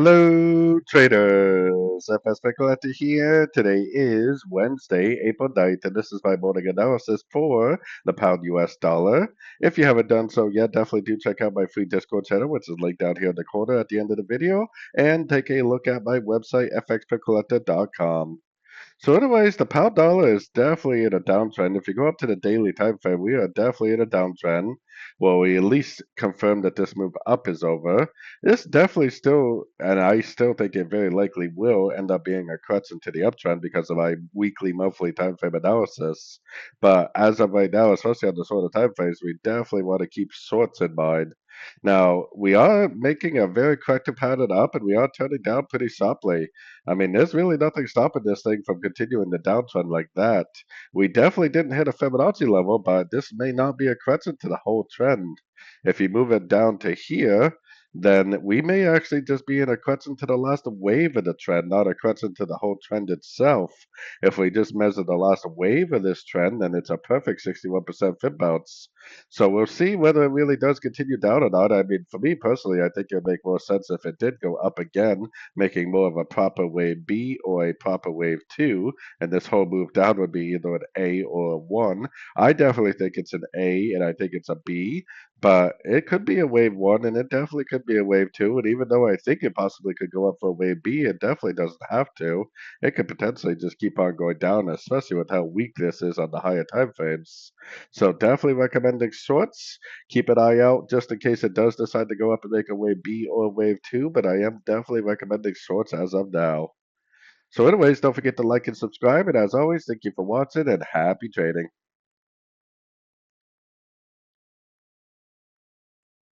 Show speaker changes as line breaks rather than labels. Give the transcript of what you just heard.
Hello, traders. FX Pip Collector here. Today is Wednesday, April 9th, and this is my morning analysis for the pound US dollar. If you haven't done so yet, definitely do check out my free Discord channel, which is linked down here in the corner at the end of the video, and take a look at my website, fxpipcollector.com. So anyways, the pound dollar is definitely in a downtrend. If you go up to the daily time frame, we are definitely in a downtrend. Well, we at least confirmed that this move up is over. This definitely still, and I still think it very likely will end up being a crutch into the uptrend because of my weekly, monthly time frame analysis. But as of right now, especially on the sort of time frames, we definitely want to keep shorts in mind. Now, we are making a very corrective pattern up, and we are turning down pretty sharply. I mean, there's really nothing stopping this thing from continuing the downtrend like that. We definitely didn't hit a Fibonacci level, but this may not be a crescent to the whole trend. If you move it down to here, then we may actually just be in a crescent to the last wave of the trend, not a crescent to the whole trend itself. If we just measure the last wave of this trend, then it's a perfect 61% Fib bounce. So we'll see whether it really does continue down or not. I mean, for me personally, I think it would make more sense if it did go up again, making more of a proper wave B or a proper wave 2, and this whole move down would be either an A or a 1. I definitely think it's an A, and I think it's a B, but it could be a wave 1, and it definitely could be a wave 2, and even though I think it possibly could go up for a wave B, it definitely doesn't have to. It could potentially just keep on going down, especially with how weak this is on the higher time frames. So definitely recommending shorts. Keep an eye out just in case it does decide to go up and make a wave B or a wave 2, but I am definitely recommending shorts as of now. So anyways, don't forget to like and subscribe, and as always, thank you for watching and happy trading.